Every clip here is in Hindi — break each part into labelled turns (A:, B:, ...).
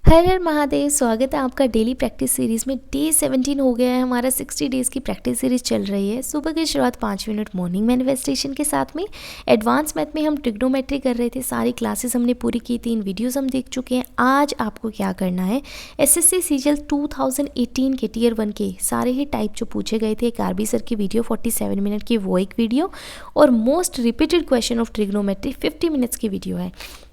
A: हर हर महादेव। स्वागत है आपका डेली प्रैक्टिस सीरीज़ में। डे 17 हो गया है हमारा। 60 डेज़ की प्रैक्टिस सीरीज़ चल रही है। सुबह की शुरुआत 5 मिनट मॉर्निंग मैनिफेस्टेशन के साथ में। एडवांस मैथ में हम ट्रिग्नोमेट्री कर रहे थे। सारी क्लासेस हमने पूरी की, 3 वीडियोस हम देख चुके हैं। आज आपको क्या करना है, एसएससी सीजीएल 2018 के टियर 1 के सारे ही टाइप जो पूछे गए थे, एक आरबी सर की वीडियो 47 मिनट की वो एक वीडियो, और most repeated question of trigonometry 50 minutes की वीडियो है।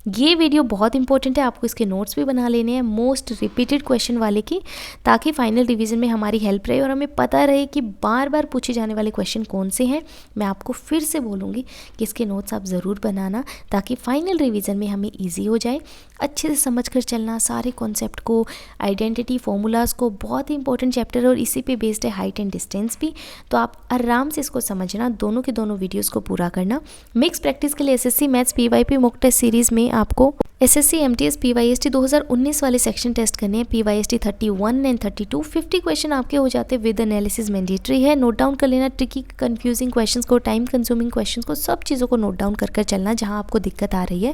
A: ये वीडियो बहुत इंपॉर्टेंट है, आपको इसके नोट्स भी बना लेने हैं मोस्ट रिपीटेड क्वेश्चन वाले की, ताकि फाइनल रिवीजन में हमारी हेल्प रहे और हमें पता रहे कि बार बार पूछे जाने वाले क्वेश्चन कौन से हैं। मैं आपको फिर से बोलूँगी कि इसके नोट्स आप ज़रूर बनाना, ताकि फाइनल रिवीजन में हमें ईजी हो जाए। अच्छे से समझ कर चलना सारे कॉन्सेप्ट को, आइडेंटिटी, फॉर्मूलाज को। बहुत ही इंपॉर्टेंट चैप्टर और इसी पे बेस्ड है हाइट एंड डिस्टेंस भी, तो आप आराम से इसको समझना। दोनों के दोनों वीडियोज़ को पूरा करना। मिक्स प्रैक्टिस के लिए SSC maths PYP mock test series में आपको एसएससी एमटीएस पीवाईएसटी 2019 वाले सेक्शन टेस्ट करने हैं। पीवाईएसटी 31 एंड 32 50 क्वेश्चन आपके हो जाते हैं। विद एनालिसिस मैंडेटरी है। नोट डाउन कर लेना ट्रिकी कंफ्यूजिंग क्वेश्चंस को, टाइम कंज्यूमिंग क्वेश्चंस को, सब चीज़ों को नोट डाउन कर चलना जहां आपको दिक्कत आ रही है।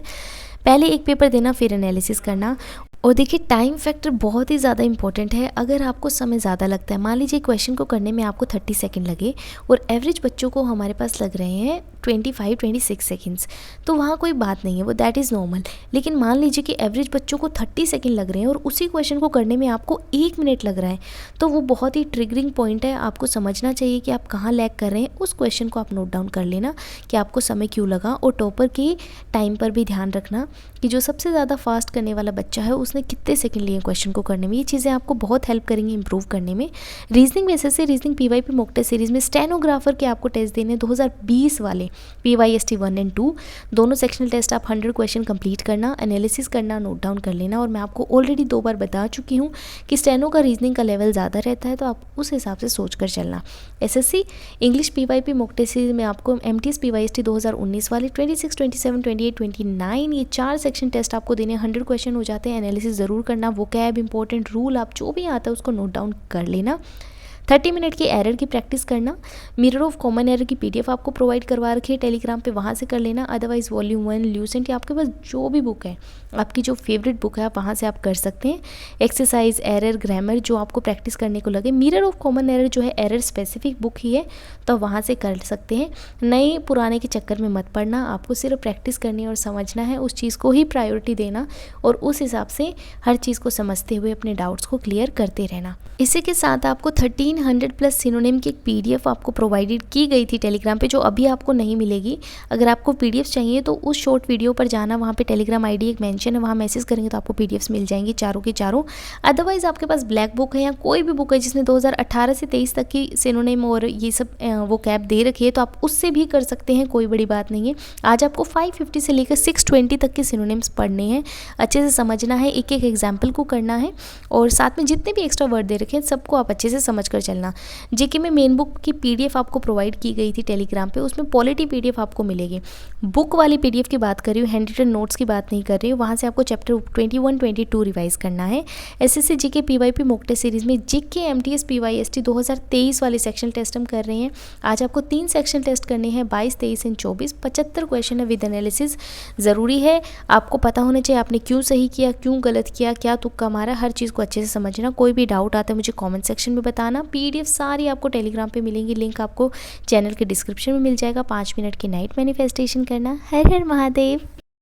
A: पहले एक पेपर देना, फिर एनालिसिस करना। और देखिए, टाइम फैक्टर बहुत ही ज़्यादा इंपॉर्टेंट है। अगर आपको समय ज़्यादा लगता है, मान लीजिए क्वेश्चन को करने में आपको 30 सेकंड लगे और एवरेज बच्चों को हमारे पास लग रहे हैं 25-26 सेकंड्स, तो वहाँ कोई बात नहीं है, वो दैट इज़ नॉर्मल। लेकिन मान लीजिए कि एवरेज बच्चों को 30 सेकंड लग रहे हैं और उसी क्वेश्चन को करने में आपको 1 मिनट लग रहा है, तो वो बहुत ही ट्रिगरिंग पॉइंट है। आपको समझना चाहिए कि आप कहाँ लैग कर रहे हैं। उस क्वेश्चन को आप नोट डाउन कर लेना कि आपको समय क्यों लगा, और टॉपर के टाइम पर भी ध्यान रखना कि जो सबसे ज़्यादा फास्ट करने वाला बच्चा है उसने कितने सेकंड लिए क्वेश्चन को करने में। ये चीज़ें आपको बहुत हेल्प करेंगी इंप्रूव करने में। रीजनिंग में SSC reasoning PYP mock test series में स्टेनोग्राफर के आपको टेस्ट देने 2020 वाले पीवाईएसटी 1 एंड 2 दोनों सेक्शनल टेस्ट। आप 100 क्वेश्चन कंप्लीट करना, एनालिसिस करना, नोट डाउन कर लेना। और मैं आपको ऑलरेडी 2 बार बता चुकी हूँ कि स्टेनो का रीजनिंग का लेवल ज़्यादा रहता है, तो आप उस हिसाब से सोच कर चलना। SSC English PYP mock test series में आपको एमटीएस पीवाईएसटी 2019 वाले 26, 27, 28, 29 ये 4 सेक्शन टेस्ट आपको देने। 100 क्वेश्चन हो जाते हैं। एनालिसिस ज़रूर करना। वो कैब इंपॉर्टेंट रूल, आप जो भी आता है उसको नोट डाउन कर लेना। 30 मिनट की एरर की प्रैक्टिस करना। मिरर ऑफ कॉमन एरर की पीडीएफ आपको प्रोवाइड करवा रखी है टेलीग्राम पे, वहाँ से कर लेना। अदरवाइज वॉल्यूम 1 ल्यूसेंट, आपके पास जो भी बुक है, आपकी जो फेवरेट बुक है, आप वहाँ से आप कर सकते हैं। एक्सरसाइज, एरर, ग्रामर जो आपको प्रैक्टिस करने को लगे। मिरर ऑफ कॉमन एरर जो है एरर स्पेसिफिक बुक ही है, तो वहाँ से कर सकते हैं। नए पुराने के चक्कर में मत पड़ना। आपको सिर्फ प्रैक्टिस करनी और समझना है, उस चीज़ को ही प्रायोरिटी देना और उस हिसाब से हर चीज़ को समझते हुए अपने डाउट्स को क्लियर करते रहना। इसी के साथ आपको 1300 प्लस सिनोनिम की एक पीडीएफ आपको प्रोवाइडेड की गई थी टेलीग्राम पे, जो अभी आपको नहीं मिलेगी। अगर आपको पीडीएफ चाहिए तो उस शॉर्ट वीडियो पर जाना, वहाँ पे टेलीग्राम आईडी एक मेंशन है, वहाँ मैसेज करेंगे तो आपको पीडीएफ्स मिल जाएंगी चारों की चारों। अदरवाइज आपके पास ब्लैक बुक है या कोई भी बुक है जिसने 2018 से 23 तक की सिनोनिम और ये सब वो कैप दे रखी है, तो आप उससे भी कर सकते हैं, कोई बड़ी बात नहीं है। आज आपको 550 से लेकर 620 तक के सिनोनिम्स पढ़ने हैं, अच्छे से समझना है, एक एक एग्जाम्पल को करना है, और साथ में जितने भी एक्स्ट्रा वर्ड दे रखे हैं सबको आप अच्छे से समझ कर चलना। जेके में मेन बुक की पीडीएफ आपको प्रोवाइड की गई थी टेलीग्राम पे, उसमें पॉलिटी पीडीएफ आपको मिलेगी। बुक वाली पीडीएफ की बात कर रही हूँ, हैंड रिटन नोट्स की बात नहीं कर रही हूँ। वहाँ से आपको चैप्टर 21, 22 रिवाइज करना है। SSC GK PYP mock test series में जीके एमटीएस पीवाईएसटी 2023 वाले सेक्शन टेस्ट हम कर रहे हैं। आज आपको 3 सेक्शन टेस्ट करने हैं, 22, 23 एंड 24। 75 क्वेश्चन है विद एनालिसिस। ज़रूरी है, आपको पता होना चाहिए आपने क्यों सही किया, क्यों गलत किया, क्या तुक्का मारा, हर चीज़ को अच्छे से समझना। कोई भी डाउट आता है मुझे कमेंट सेक्शन में बताना। पीडीएफ सारी आपको टेलीग्राम पे मिलेंगी, लिंक आपको चैनल के डिस्क्रिप्शन में मिल जाएगा। 5 मिनट की नाइट मैनिफेस्टेशन करना। हर हर महादेव।